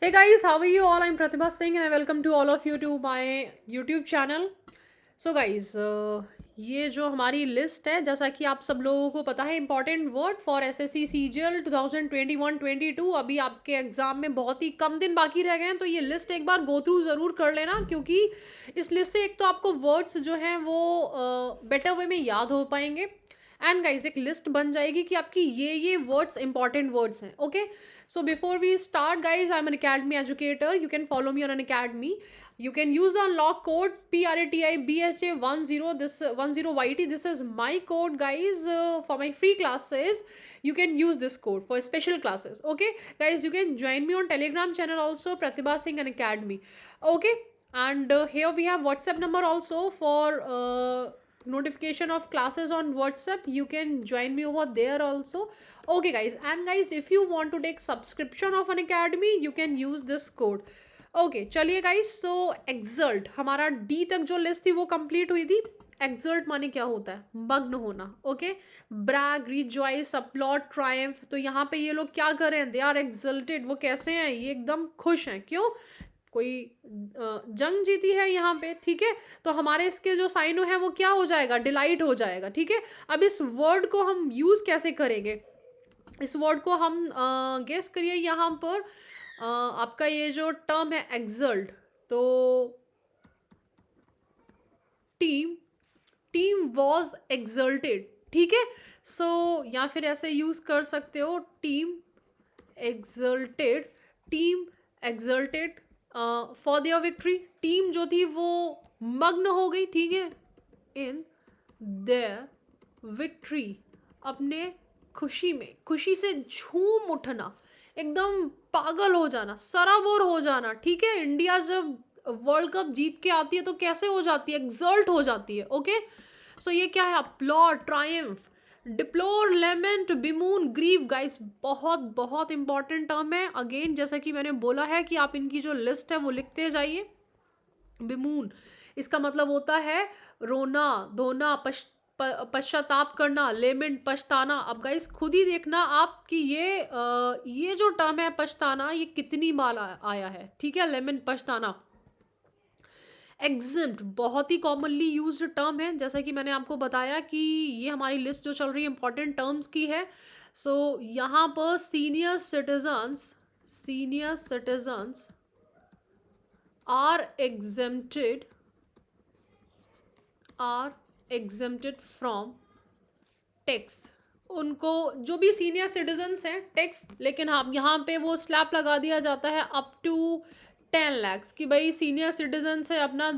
Hey guys, how are you all? I'm Pratibha Singh and I welcome to all of you to my YouTube channel. So guys, ये जो हमारी list है, जैसा कि आप सब लोगों को पता है, important word for SSC CGL 2021-22 अभी आपके एग्जाम में बहुत ही कम दिन बाकी रह गए हैं, तो ये लिस्ट एक बार गो थ्रू ज़रूर कर लेना, क्योंकि इस लिस्ट से एक तो आपको वर्ड्स जो हैं वो बेटर वे में याद हो पाएंगे, एंड गाइज एक लिस्ट बन जाएगी कि आपकी ये वर्ड्स इंपॉर्टेंट वर्ड्स हैं. Okay, so before we start guys, I'm an academy educator. You can follow me on an academy. You can use the unlock code PRATIBHA10 this 10YT. This is my code guys, for my free classes. You can use this code for special classes. Okay guys, you can join me on Telegram channel also, Pratibha Singh and Academy. Okay, and here we have WhatsApp number also for notification of classes on WhatsApp. You can join me over there also. Okay guys, and guys if you want to take subscription of an academy, you can use this code. Okay चलिए guys, सो exalt हमारा D तक जो list थी वो complete हुई थी. Exalt माने क्या होता है? मग्न होना. Okay, brag, rejoice, applaud, triumph. तो यहाँ पे ये लोग क्या कर रहे हैं? They are exulted. वो कैसे हैं? ये एकदम खुश हैं. क्यों? कोई जंग जीती है यहाँ पे. ठीक है, तो हमारे इसके जो साइनो है वो क्या हो जाएगा? डिलाइट हो जाएगा. ठीक है, अब इस वर्ड को हम यूज़ कैसे करेंगे? इस वर्ड को हम गेस करिए यहाँ पर. आपका ये जो टर्म है एक्सल्ट, तो टीम वॉज एक्सल्टेड. ठीक है, सो या फिर ऐसे यूज कर सकते हो, team exalted for their victory. Team जो थी वो मग्न हो गई. ठीक है, इन देयर विक्ट्री, अपने खुशी में, खुशी से झूम उठना, एकदम पागल हो जाना, सराबोर हो जाना. ठीक है, इंडिया जब वर्ल्ड कप जीत के आती है तो कैसे हो जाती है? एक्सल्ट हो जाती है. ओके, सो ये क्या है? Applaud, triumph, deplore, lament, bemoan, grieve. Guys बहुत बहुत इंपॉर्टेंट टर्म है. अगेन जैसा कि मैंने बोला है कि आप इनकी जो लिस्ट है वो लिखते जाइए. बिमून, इसका मतलब होता है रोना, धोना, पश्चाताप करना. लेमेंट, पछताना. अब गाइस खुद ही देखना आप कि ये जो टर्म है पछताना, ये कितनी बार आया है. ठीक है, लेमेंट, पछताना. एग्जिम्ट बहुत ही कॉमनली यूज्ड टर्म है, जैसा कि मैंने आपको बताया कि ये हमारी लिस्ट जो चल रही है इंपॉर्टेंट टर्म्स की है. सो यहाँ पर senior citizens are exempted from tax. उनको जो भी सीनियर सिटीजन्स हैं टैक्स, लेकिन हाँ यहाँ पे वो स्लैप लगा दिया जाता है अप टू 10 lakhs कि भाई सीनियर सिटीजन है, अपना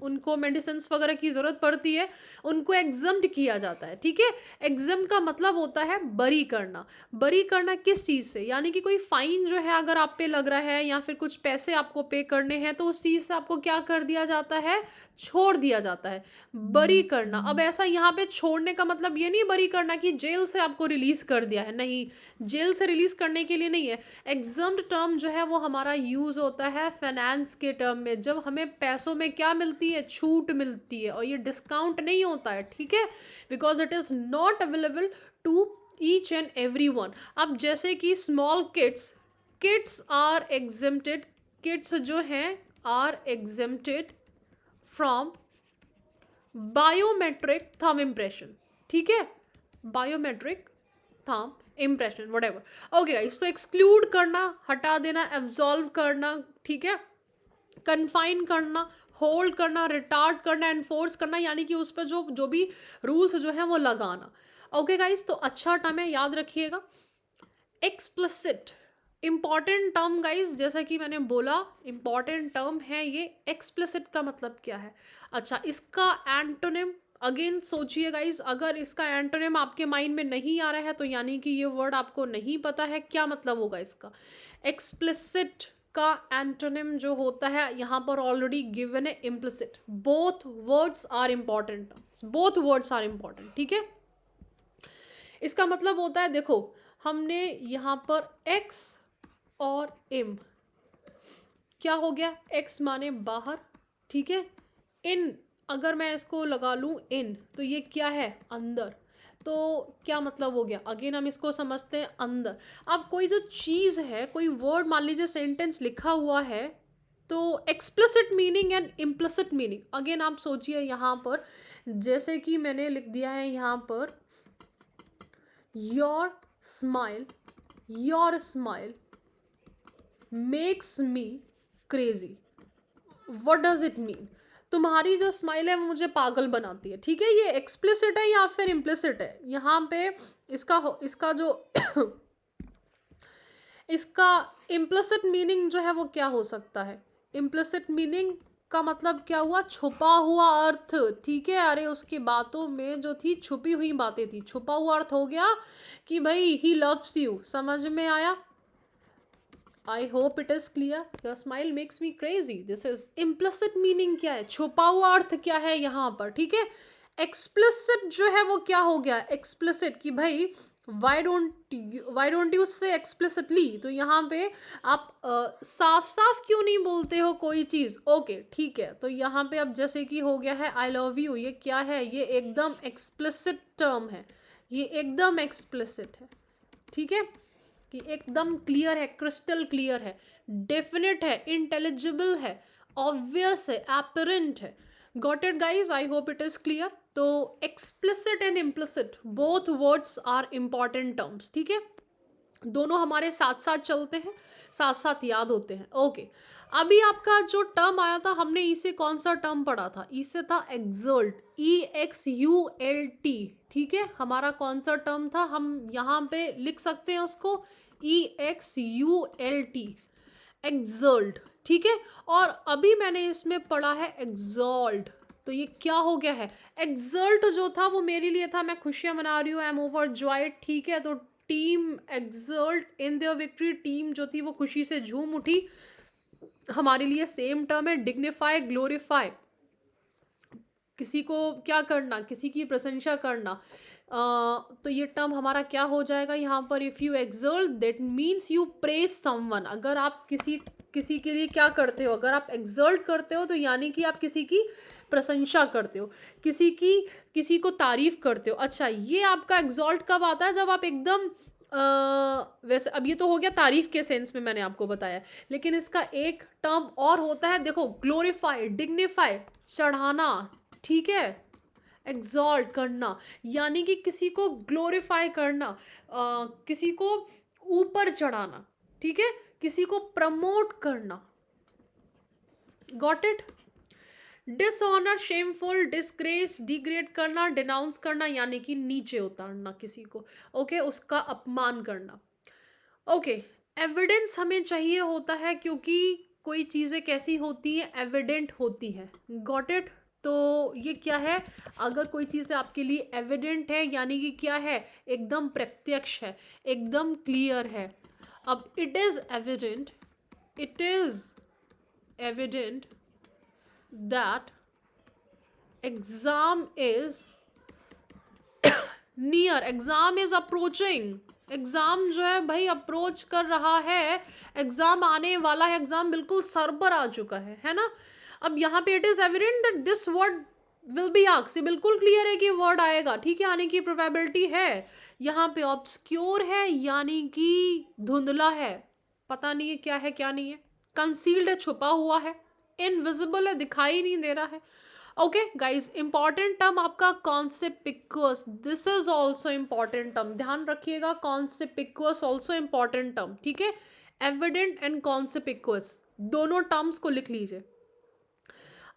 उनको मेडिसिन वगैरह की ज़रूरत पड़ती है, उनको एग्जम्प्ट किया जाता है. ठीक है, एग्जम्प्ट का मतलब होता है बरी करना. बरी करना किस चीज़ से? यानी कि कोई फाइन जो है अगर आप पे लग रहा है या फिर कुछ पैसे आपको पे करने हैं, तो उस चीज़ से आपको क्या कर दिया जाता है? छोड़ दिया जाता है. बरी करना. अब ऐसा यहाँ पे छोड़ने का मतलब ये नहीं बरी करना कि जेल से आपको रिलीज कर दिया है. नहीं, जेल से रिलीज करने के लिए नहीं है. एग्जम्प्ट टर्म जो है वो हमारा यूज होता है फाइनेंस के टर्म में, जब हमें पैसों में क्या मिलती है? छूट मिलती है. और ये डिस्काउंट नहीं होता है. ठीक है, because it is not available to each and every one. अब जैसे कि small kids are exempted. Kids जो हैं are exempted from biometric thumb impression. ठीक है, biometric thumb impression whatever. Okay guys, तो एक्सक्लूड करना, हटा देना, एब्जॉल्व करना. ठीक है, कन्फाइन करना, होल्ड करना, रिटार्ड करना, एनफोर्स करना, यानी कि उस पर जो भी रूल्स जो है वो लगाना. ओके गाइस, तो अच्छा टर्म है, याद रखिएगा. एक्सप्लिसिट इंपॉर्टेंट टर्म गाइज, जैसा कि मैंने बोला इंपॉर्टेंट टर्म है ये. एक्सप्लिसिट का मतलब क्या है? अच्छा, इसका एंटोनिम अगेन सोचिए गाइज. अगर इसका एंटोनिम आपके माइंड में नहीं आ रहा है तो यानी कि ये वर्ड आपको नहीं पता है. क्या मतलब होगा इसका? एक्सप्लिसिट का एंटोनिम जो होता है यहाँ पर ऑलरेडी गिवन है, implicit. Both words are important. ठीक है, इसका मतलब होता है, देखो हमने यहाँ पर एक्स और इम, क्या हो गया? एक्स माने बाहर. ठीक है, इन अगर मैं इसको लगा लूँ इन, तो ये क्या है? अंदर. तो क्या मतलब हो गया, अगेन हम इसको समझते हैं अंदर। अब कोई जो चीज़ है, कोई वर्ड मान लीजिए सेंटेंस लिखा हुआ है, तो explicit meaning and implicit meaning, again आप सोचिए यहाँ पर, जैसे कि मैंने लिख दिया है यहाँ पर, your smile, your smile makes me crazy. What does it mean? तुम्हारी जो स्माइल है वो मुझे पागल बनाती है। ठीक है, ये एक्सप्लिसिट है या फिर इम्प्लिसिट है? यहाँ पे इसका जो इसका इम्प्लिसिट मीनिंग जो है वो क्या हो सकता है? इम्प्लिसिट मीनिंग का मतलब क्या हुआ? छुपा हुआ अर्थ। ठीक है, अरे उसकी बातों में जो थी छुपी हुई बातें थी, छुपा हुआ अर्थ हो गया कि भाई ही लव्स यू। समझ में आया? आई hope it is clear. Your smile makes me crazy, this is implicit meaning. क्या है? छुपा हुआ अर्थ क्या है यहाँ पर? ठीक है, एक्सप्लिसिट जो है वो क्या हो गया? एक्सप्लिसिट कि भाई वाई डोंट यू से एक्सप्लिसिटली, तो यहाँ पे आप साफ साफ क्यों नहीं बोलते हो कोई चीज़? ओके ठीक है, तो यहाँ पे अब जैसे कि हो गया है आई लव यू, ये क्या है? ये एकदम एक्सप्लिसिट टर्म है, ये एकदम एक्सप्लिसिट है। ठीक है, कि एकदम क्लियर है, क्रिस्टल क्लियर है, डेफिनेट है, इंटेलिजिबल है, ऑब्वियस है, एपरेंट है। Got it guys? I hope it is clear. तो explicit and implicit both words are important terms. ठीक है, दोनों हमारे साथ साथ चलते हैं, साथ साथ याद होते हैं। ओके, अभी आपका जो टर्म आया था, हमने इसे कौन सा टर्म पढ़ा था? इसे था एक्सल्ट, EXULT। ठीक है, हमारा कौन सा टर्म था? हम यहाँ पे लिख सकते हैं उसको EXULT, एक्सल्ट। ठीक है, और अभी मैंने इसमें पढ़ा है एग्जॉल्ट। तो ये क्या हो गया है? एक्सल्ट जो था वो मेरे लिए था, मैं खुशियां मना रही हूँ, आई एम ओवर जॉयड। ठीक है, तो team exalt in their victory, team जो थी वो खुशी से झूम उठी। हमारे लिए सेम टर्म है डिग्निफाई, ग्लोरीफाई, किसी को क्या करना, किसी की प्रशंसा करना। तो ये टर्म हमारा क्या हो जाएगा यहाँ पर? If you exalt that means you praise someone. अगर आप किसी के लिए क्या करते हो, अगर आप एक्सल्ट करते हो, तो यानी कि आप किसी की प्रशंसा करते हो, किसी को तारीफ करते हो। अच्छा, ये आपका एक्सल्ट कब आता है? जब आप एकदम वैसे अब ये तो हो गया तारीफ के सेंस में, मैंने आपको बताया, लेकिन इसका एक टर्म और होता है, देखो, ग्लोरीफाई, डिग्निफाई, चढ़ाना। ठीक है, एग्जॉल्ट करना यानी कि किसी को ग्लोरीफाई करना, किसी को ऊपर चढ़ाना। ठीक है, किसी को प्रमोट करना। Got it? Dishonour, shameful, disgrace, degrade करना, डिनाउंस करना यानी कि नीचे उतारना किसी को। ओके, उसका अपमान करना। ओके, एविडेंस हमें चाहिए होता है क्योंकि कोई चीज़ें कैसी होती हैं? एविडेंट होती हैं। Got it? तो ये क्या है? अगर कोई चीज़ आपके लिए एविडेंट है यानी कि क्या है? एकदम प्रत्यक्ष है, एकदम क्लियर है। अब it is evident that exam is near, exam is approaching. Exam जो है भाई अप्रोच कर रहा है, एग्जाम आने वाला है, एग्जाम बिल्कुल सर पर आ चुका है ना? अब यहाँ पे it is evident that this word will be asked, ये बिल्कुल क्लियर है कि वर्ड आएगा। ठीक है, आने की प्रोबेबिलिटी है। यहाँ पे ऑब्सक्योर है यानी कि धुंधला है, पता नहीं है क्या है क्या नहीं है। कंसील्ड है, छुपा हुआ है। इनविजिबल है, दिखाई नहीं दे रहा है। ओके गाइज, इंपॉर्टेंट टर्म आपका conspicuous, this is also important term, ध्यान रखिएगा। Conspicuous also important term. ठीक है, एविडेंट एंड कॉन्सेपिक्वस दोनों टर्म्स को लिख लीजिए।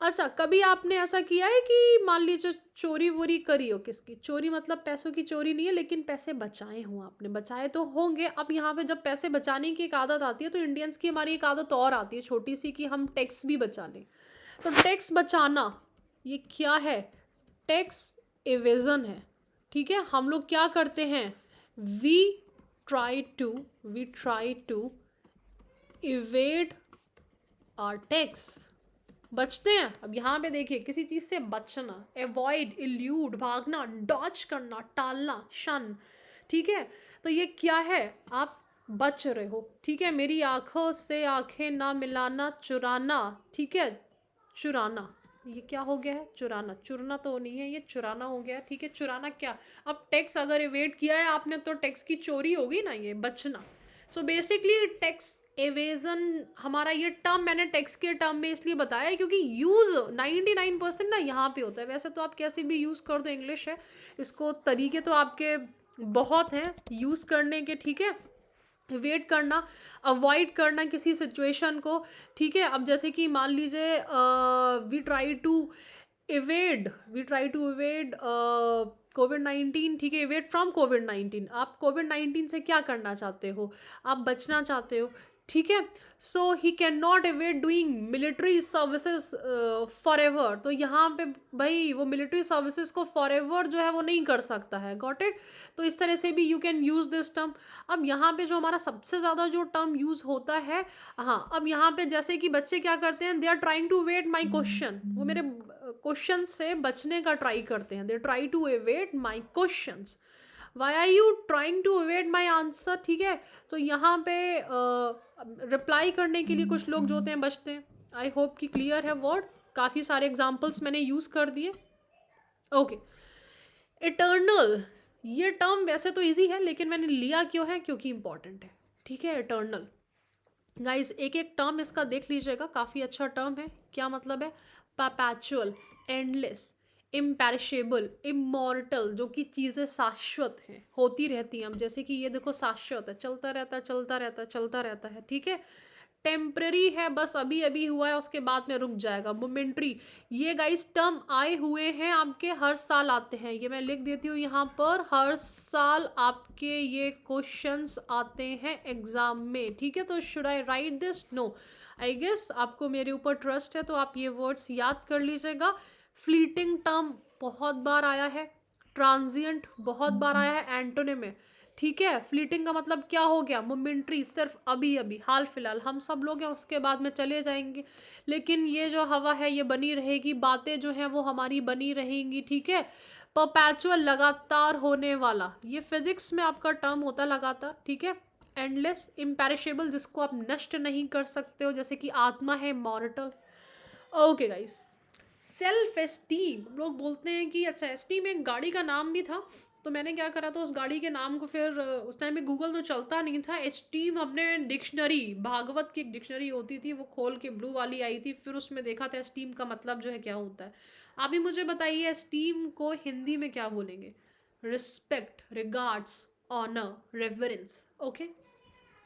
अच्छा, कभी आपने ऐसा किया है कि मान लीजिए चोरी वोरी करी हो? किसकी चोरी? मतलब पैसों की चोरी नहीं है, लेकिन पैसे बचाए हों आपने, बचाए तो होंगे। अब यहाँ पे जब पैसे बचाने की एक आदत आती है, तो इंडियंस की हमारी एक आदत और आती है छोटी सी, कि हम टैक्स भी बचा लें। तो टैक्स बचाना ये क्या है? टैक्स एवेजन है। ठीक है, हम लोग क्या करते हैं? We try to evade our tax, बचते हैं। अब यहाँ पे देखिए, किसी चीज़ से बचना, एवॉइड, इल्यूड, भागना, डॉच करना, टालना, शन। ठीक है, तो ये क्या है? आप बच रहे हो। ठीक है, मेरी आंखों से आंखें ना मिलाना, चुराना। ठीक है, चुराना। ये क्या हो गया है? चुराना। चुरना तो नहीं है, ये चुराना हो गया है, ठीक है? चुराना क्या? अब टैक्स अगर एवेड किया है आपने तो टैक्स की चोरी होगी ना, ये बचना। सो बेसिकली टैक्स एवेजन, हमारा ये टर्म मैंने टैक्स के टर्म में इसलिए बताया है क्योंकि यूज़ 99% ना यहाँ पे होता है। वैसे तो आप कैसे भी यूज़ कर दो, इंग्लिश है, इसको तरीके तो आपके बहुत हैं यूज़ करने के, ठीक है? वेट करना, अवॉइड करना किसी सिचुएशन को, ठीक है? अब जैसे कि मान लीजिए we try to evade Covid 19, ठीक है? इवेड फ्रॉम कोविड 19, आप कोविड 19 से क्या करना चाहते हो? आप बचना चाहते हो, ठीक है? So he cannot evade doing military services forever. तो यहाँ पे भाई वो मिलिट्री सर्विसेज को फॉर एवर जो है वो नहीं कर सकता है, गॉट इट? तो इस तरह से भी you can use this term. अब यहाँ पे जो हमारा सबसे ज़्यादा जो टर्म यूज़ होता है, हाँ, अब यहाँ पे जैसे कि बच्चे क्या करते हैं, they are trying to evade my question, वो मेरे क्वेश्चन से बचने का ट्राई करते हैं, they try to evade my questions. Why are you trying to evade my answer, ठीक है? तो यहाँ पे रिप्लाई करने के लिए कुछ लोग जो होते हैं बचते हैं। आई होप कि क्लियर है वर्ड, काफ़ी सारे एग्जाम्पल्स मैंने यूज़ कर दिए। ओके, इटर्नल, ये टर्म वैसे तो इजी है लेकिन मैंने लिया क्यों है, क्योंकि इंपॉर्टेंट है, ठीक है? इटर्नल गाइस, एक एक टर्म इसका देख लीजिएगा, काफ़ी अच्छा टर्म है। क्या मतलब है? परपैचुअल, एंडलेस, इम्पेरिशेबल, इमॉर्टल, जो कि चीज़ें शाश्वत हैं, होती रहती हैं। अब जैसे कि ये देखो शाश्वत है, चलता रहता है, चलता रहता है, चलता रहता है, ठीक है? टेम्पररी है, बस अभी अभी हुआ है, उसके बाद में रुक जाएगा। मोमेंट्री, ये गाइस टर्म आए हुए हैं आपके, हर साल आते हैं, ये मैं लिख देती हूँ यहाँ पर, हर साल आपके ये क्वेश्चंस आते हैं एग्जाम में, ठीक है? तो should I write this? No, I guess आपको मेरे ऊपर ट्रस्ट है तो आप ये वर्ड्स याद कर लीजिएगा। फ्लीटिंग टर्म बहुत बार आया है, ट्रांजिएंट बहुत बार आया है एंटोनिम में, ठीक है? फ्लीटिंग का मतलब क्या हो गया? मोमेंट्री, सिर्फ अभी अभी, हाल फिलहाल, हम सब लोग हैं, उसके बाद में चले जाएंगे, लेकिन ये जो हवा है ये बनी रहेगी, बातें जो हैं वो हमारी बनी रहेंगी, ठीक है? परपैचुअल, लगातार होने वाला, ये फिजिक्स में आपका टर्म होता है लगातार, ठीक है? एंडलेस, इम्पेरिशेबल, जिसको आप नष्ट नहीं कर सकते हो, जैसे कि आत्मा है, मॉर्टल। ओके गाइस, सेल्फ एस्टीम, लोग बोलते हैं कि अच्छा, एस्टीम एक गाड़ी का नाम भी था, तो मैंने क्या करा था, उस गाड़ी के नाम को फिर उस टाइम में गूगल तो चलता नहीं था, एस्टीम अपने डिक्शनरी, भागवत की एक डिक्शनरी होती थी, वो खोल के ब्लू वाली आई थी, फिर उसमें देखा था एस्टीम का मतलब जो है क्या होता है। आप ही मुझे बताइए एस्टीम को हिंदी में क्या बोलेंगे? Respect, regards, honour, reverence, okay?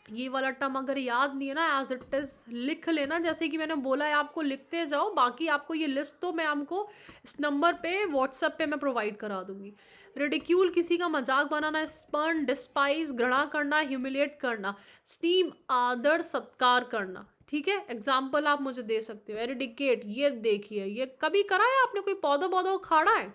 ये वाला टर्म अगर याद नहीं है ना, एज इट इज़ लिख लेना, जैसे कि मैंने बोला है आपको, लिखते जाओ, बाकी आपको ये लिस्ट तो मैं आपको इस नंबर पे व्हाट्सएप पे मैं प्रोवाइड करा दूंगी। रिडिक्यूल, किसी का मजाक बनाना, स्पर्न, डिस्पाइज, घृणा करना, ह्यूमिलेट करना, स्टीम, आदर सत्कार करना, ठीक है? एग्जाम्पल आप मुझे दे सकते हो। एरिडिकेट, ये देखिए, ये कभी करा है आपने? कोई पौधा पौधा उखाड़ा है?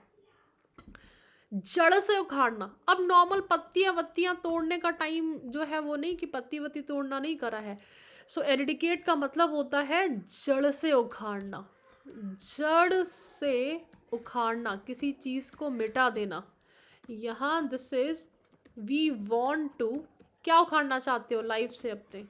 जड़ से उखाड़ना, अब नॉर्मल पत्तियां वत्तियां तोड़ने का टाइम जो है वो नहीं, कि पत्ती वत्ती तोड़ना नहीं करा है। सो एरिडिकेट का मतलब होता है जड़ से उखाड़ना, जड़ से उखाड़ना, किसी चीज़ को मिटा देना। यहाँ this is, we want to, क्या उखाड़ना चाहते हो लाइफ से अपने?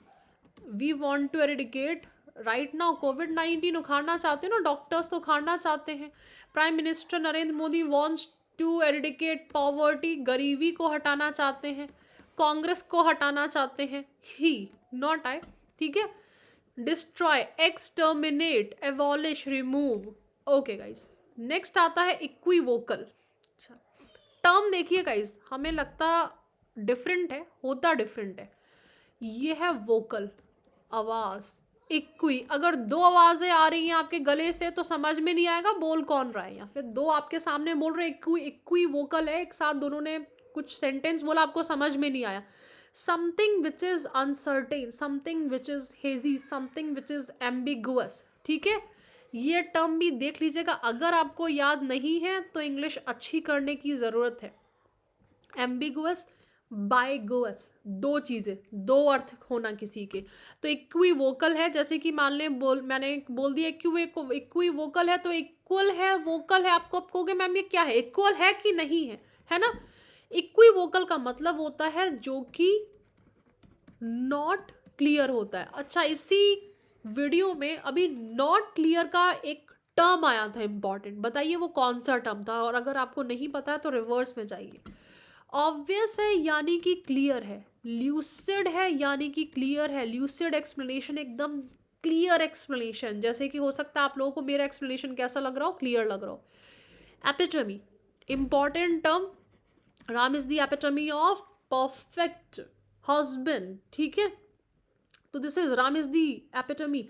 We want to eradicate right now Covid 19 उखाड़ना चाहते हो ना, डॉक्टर्स तो उखाड़ना चाहते हैं। Prime minister Narendra Modi wants to eradicate poverty, गरीबी को हटाना चाहते हैं, कांग्रेस को हटाना चाहते हैं, ही, नॉट आई, ठीक है? Destroy, exterminate, abolish, remove. Okay guys, next आता है इक्विवोकल। अच्छा, टर्म देखिए गाइस, हमें लगता डिफरेंट है, होता डिफरेंट है। ये है वोकल, आवाज। इक्वी, अगर दो आवाजें आ रही हैं आपके गले से तो समझ में नहीं आएगा बोल कौन रहा है, या फिर दो आपके सामने बोल रहे, इक्वी, इक्वी वोकल है, एक साथ दोनों ने कुछ सेंटेंस बोला, आपको समझ में नहीं आया। Something which is uncertain, something which is hazy, something which is ambiguous, ठीक है? ये टर्म भी देख लीजिएगा, अगर आपको याद नहीं है तो इंग्लिश अच्छी करने की ज़रूरत है। एम्बिगुअस, बाइगुअस, दो चीज़ें, दो अर्थ होना किसी के। तो इक्विवोकल है, जैसे कि मान लें मैंने बोल दिया इक्विवोकल है, तो इक्वल है, वोकल है, आपको आप कहोगे मैम ये क्या है, इक्वल है कि नहीं है, है ना? इक्विवोकल का मतलब होता है जो कि नॉट क्लियर होता है। अच्छा, इसी वीडियो में अभी नॉट क्लियर का एक टर्म आया था इंपॉर्टेंट, बताइए वो कौन सा टर्म था, और अगर आपको नहीं पता है तो रिवर्स में जाइए। ऑब्वियस है यानी कि क्लियर है, ल्यूसिड है यानी कि क्लियर है, ल्यूसिड एक्सप्लेनेशन, एकदम क्लियर एक्सप्लेनेशन, जैसे कि हो सकता है आप लोगों को मेरा एक्सप्लेनेशन कैसा लग रहा हो, क्लियर लग रहा हो। Epitome, important term, Ram is the epitome of perfect husband, ठीक है। तो this is Ram is the epitome,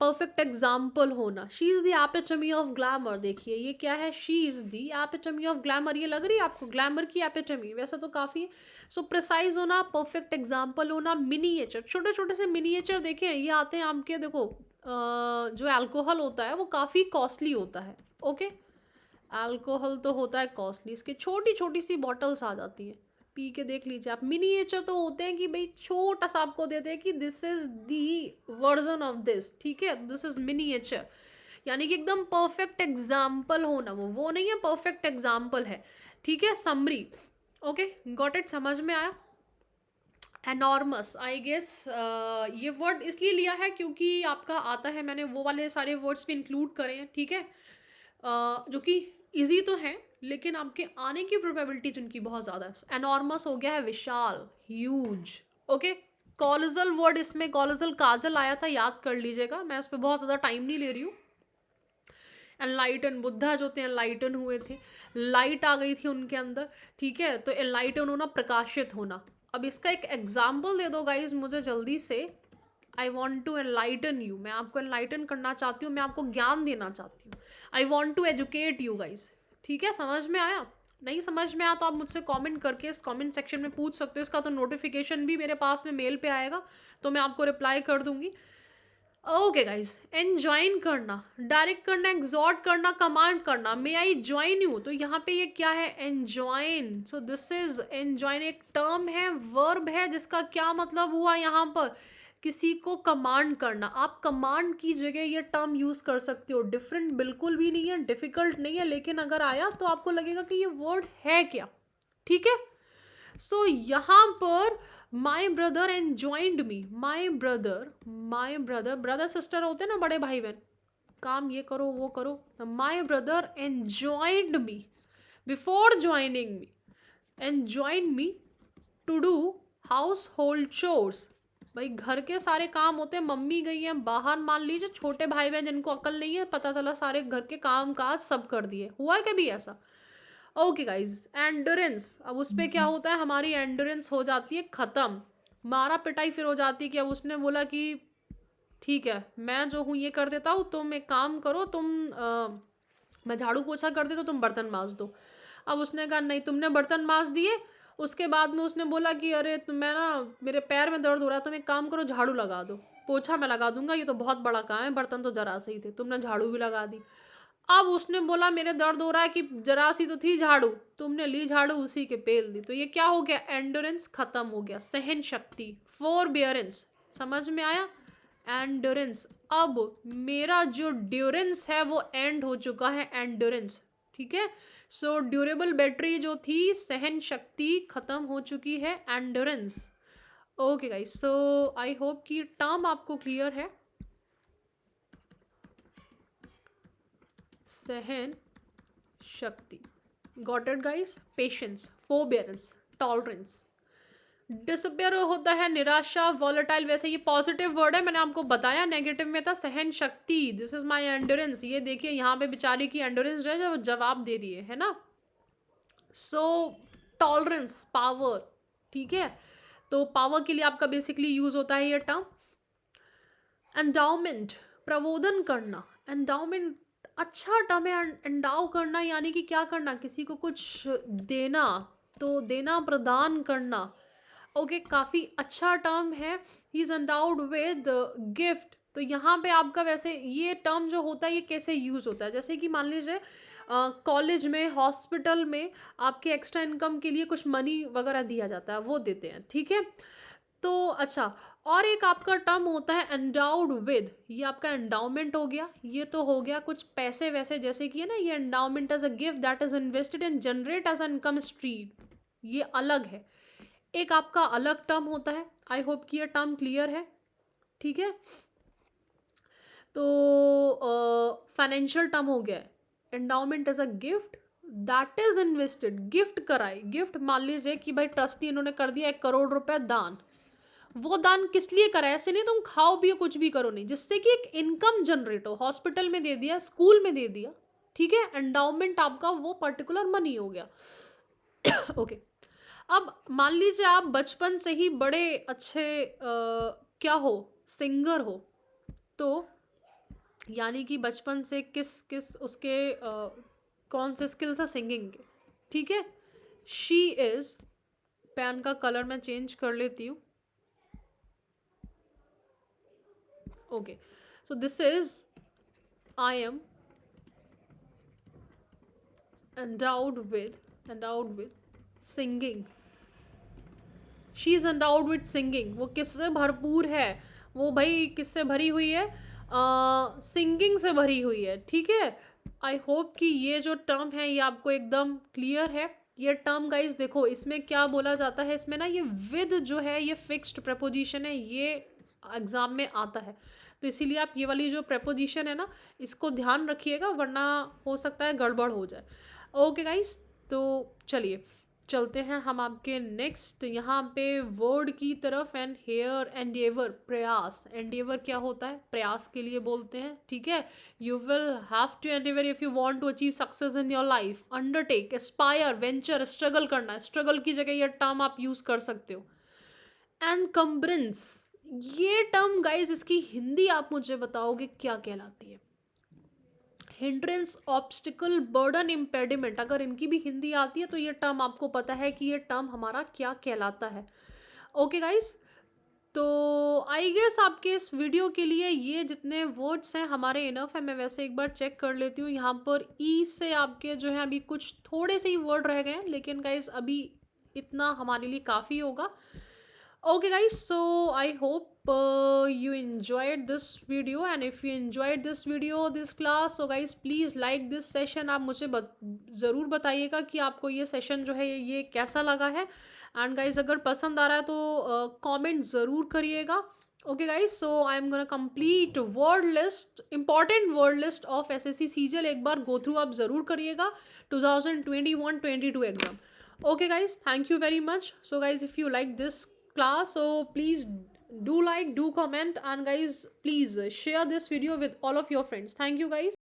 perfect example होना। She is the epitome of glamour, देखिए ये क्या है, she is the epitome of glamour, ये लग रही है आपको ग्लैमर की एपिटमी, वैसे तो काफ़ी। सो प्रिसाइज होना, परफेक्ट एग्जाम्पल होना, मिनिएचर, छोटे छोटे से मिनिएचर देखें ये आते हैं आपके, देखो जो अल्कोहल होता है वो काफ़ी कॉस्टली होता है, ओके, अल्कोहल तो होता है कॉस्टली, इसके छोटी छोटी सी बॉटल्स आ जाती हैं, पी के देख लीजिए आप। मिनिएचर तो होते हैं कि भाई छोटा सा आपको देते हैं कि this is the version of this, ठीक है, दिस इज मिनिएचर, यानी कि एकदम परफेक्ट एग्जाम्पल होना, वो नहीं है, परफेक्ट एग्जाम्पल है, ठीक है। समरी, ओके, गॉट इट, समझ में आया। एनॉर्मस, आई गेस ये वर्ड इसलिए लिया है क्योंकि आपका आता है, मैंने वो वाले सारे वर्ड्स भी इंक्लूड करे हैं, ठीक है, जो कि इजी तो है लेकिन आपके आने की प्रोबेबिलिटी जिनकी बहुत ज़्यादा है। एनॉर्मस हो गया है विशाल, ह्यूज, ओके। कॉलोजल वर्ड, इसमें कॉलोजल काजल आया था, याद कर लीजिएगा, मैं इस पर बहुत ज़्यादा टाइम नहीं ले रही हूँ। एनलाइटन, बुद्धा जो थे एनलाइटन हुए थे, लाइट आ गई थी उनके अंदर, ठीक है, तो एनलाइटन होना, प्रकाशित होना। अब इसका एक एग्जाम्पल दे दो गाइज मुझे जल्दी से। I want to enlighten you, मैं आपको एनलाइटन करना चाहती हूँ, मैं आपको ज्ञान देना चाहती हूँ। I want to educate you guys, ठीक है, समझ में आया। नहीं समझ में आया तो आप मुझसे कमेंट करके इस कमेंट सेक्शन में पूछ सकते हो, इसका तो नोटिफिकेशन भी मेरे पास में मेल पे आएगा, तो मैं आपको रिप्लाई कर दूंगी। ओके गाइज, एंजॉइन करना, डायरेक्ट करना, एग्जॉर्ट करना, कमांड करना, मे आई ज्वाइन यू, तो यहाँ पे ये क्या है, enjoin. So this is enjoin, एक टर्म है, वर्ब है, जिसका क्या मतलब हुआ यहाँ पर, किसी को कमांड करना। आप कमांड की जगह ये टर्म यूज कर सकते हो, डिफरेंट बिल्कुल भी नहीं है, डिफिकल्ट नहीं है, लेकिन अगर आया तो आपको लगेगा कि ये वर्ड है क्या, ठीक है। सो यहाँ पर माई brother enjoined me, my brother, brother sister होते ना, बड़े भाई बहन, काम ये करो वो करो, my brother enjoined me before joining me, enjoined me to do household chores. भाई घर के सारे काम होते हैं, मम्मी गई है बाहर, मान लीजिए छोटे भाई बहन जिनको अकल नहीं है, पता चला सारे घर के काम काज सब कर दिए, हुआ है कभी ऐसा। ओके गाइज, एंडोरेंस, अब उस पर क्या होता है, हमारी एंडोरेंस हो जाती है ख़त्म, मारा पिटाई फिर हो जाती है कि अब उसने बोला कि ठीक है मैं जो हूँ ये कर देता हूँ, तुम एक काम करो, मैं झाड़ू पोछा कर दे तो तुम बर्तन मांज दो। अब उसने कहा नहीं, तुमने बर्तन मांज दिए, उसके बाद में उसने बोला कि अरे मैं ना, मेरे पैर में दर्द हो रहा है, तुम एक काम करो झाड़ू लगा दो, पोछा मैं लगा दूंगा, ये तो बहुत बड़ा काम है, बर्तन तो जरा से ही थे, तुमने झाड़ू भी लगा दी। अब उसने बोला मेरे दर्द हो रहा है कि जरा सी तो थी झाड़ू, तुमने ली झाड़ू उसी के पेल दी, तो ये क्या हो गया, एंडोरेंस खत्म हो गया, सहन शक्ति, फोरबियरेंस, समझ में आया, एंडोरेंस। अब मेरा जो ड्यूरेंस है वो एंड हो चुका है, एंडोरेंस, ठीक है। सो ड्यूरेबल बैटरी जो थी, सहन शक्ति खत्म हो चुकी है, endurance. Okay guys, so I hope कि टर्म आपको क्लियर है। सहन शक्ति, got it guys, patience, forbearance, tolerance. Disappear होता है निराशा, वॉलेटाइल, वैसे ये पॉजिटिव वर्ड है, मैंने आपको बताया, नेगेटिव में था सहन शक्ति, दिस इज माय एंडोरेंस, ये देखिए यहाँ पे बेचारी की एंडोरेंस जो है जो जवाब दे रही है ना। सो टॉलरेंस, पावर, ठीक है, तो पावर के लिए आपका बेसिकली यूज होता है ये टर्म। एंडाउमेंट, प्रबोधन करना, एंडाउमेंट अच्छा टर्म है, एंडाउ करना यानी कि क्या करना, किसी को कुछ देना, तो देना, प्रदान करना, ओके, काफ़ी अच्छा टर्म है। He is endowed with gift, तो यहाँ पे आपका वैसे ये टर्म जो होता है ये कैसे यूज होता है, जैसे कि मान लीजिए कॉलेज में, हॉस्पिटल में आपके एक्स्ट्रा इनकम के लिए कुछ मनी वगैरह दिया जाता है, वो देते हैं, ठीक है। तो अच्छा, और एक आपका टर्म होता है एंडाउड विद, ये आपका एंडाउमेंट हो गया, ये तो हो गया कुछ पैसे वैसे, जैसे कि है ना, ये endowment as a gift that is invested and generate as income stream, ये अलग है। एक आपका अलग टर्म होता है, आई होप कि ये टर्म क्लियर है, ठीक है। तो फाइनेंशियल टर्म हो गया है। Endowment as a gift, that is invested, gift कराए, गिफ्ट मान लीजिए कि भाई ट्रस्टी इन्होंने कर दिया 1 करोड़ रुपए दान, वो दान किस लिए करा है? ऐसे नहीं तुम खाओ पियो कुछ भी करो नहीं, जिससे कि एक इनकम जनरेट हो। हॉस्पिटल में दे दिया, स्कूल में दे दिया, ठीक है, एंडाउमेंट आपका वो पर्टिकुलर मनी हो गया। ओके। अब मान लीजिए आप बचपन से ही बड़े अच्छे क्या हो, सिंगर हो, तो यानी कि बचपन से किस किस उसके कौन से स्किल्स है सिंगिंग के, ठीक है। शी इज, पेन का कलर मैं चेंज कर लेती हूँ। Okay, so this is, I am endowed with singing, she is endowed with singing। वो किससे भरपूर है? वो भाई किससे भरी हुई है? सिंगिंग से भरी हुई है, ठीक है। आई होप कि ये जो टर्म है ये आपको एकदम क्लियर है। ये टर्म गाइज देखो इसमें क्या बोला जाता है, इसमें ना ये विद जो है ये फिक्स्ड प्रपोजिशन है, ये एग्जाम में आता है, तो इसीलिए आप ये वाली जो प्रपोजिशन है ना इसको ध्यान रखिएगा, वरना हो सकता है गड़बड़ हो जाए। ओके गाइज, तो चलिए चलते हैं हम आपके नेक्स्ट यहाँ पे वर्ड की तरफ। एंड हेयर, एंडेवर, प्रयास। एंडेवर क्या होता है? प्रयास के लिए बोलते हैं, ठीक है। You will have to endeavour if you want to achieve success in your life. Undertake, aspire, venture, struggle करना है, स्ट्रगल की जगह ये टर्म आप यूज कर सकते हो। एनकम्ब्रेंस, ये टर्म गाइज इसकी हिंदी आप मुझे बताओगे क्या कहलाती है? Hindrance, obstacle, burden, impediment. अगर इनकी भी हिंदी आती है तो ये टर्म आपको पता है कि ये टर्म हमारा क्या कहलाता है। ओके गाइस, तो आई गेस आपके इस वीडियो के लिए ये जितने वर्ड्स हैं हमारे इनफ है। मैं वैसे एक बार चेक कर लेती हूँ यहाँ पर। ई से आपके जो है अभी कुछ थोड़े से ही वर्ड रह गए हैं, लेकिन गाइस अभी इतना हमारे लिए काफ़ी होगा। Okay guys, so I hope you enjoyed this video, and if you enjoyed this video, this class, so guys please like this session। आप मुझे ज़रूर बताइएगा कि आपको ये सेशन जो है ये कैसा लगा है। एंड गाइज अगर पसंद आ रहा है तो कमेंट ज़रूर करिएगा। Okay guys, so I am gonna complete word list, important word list of SSC CGL, एक बार गो थ्रू आप ज़रूर करिएगा 2021-22 exam. Okay guys, thank you very much. So guys, if you like this class, so please do like, do comment, and guys please share this video with all of your friends. Thank you guys.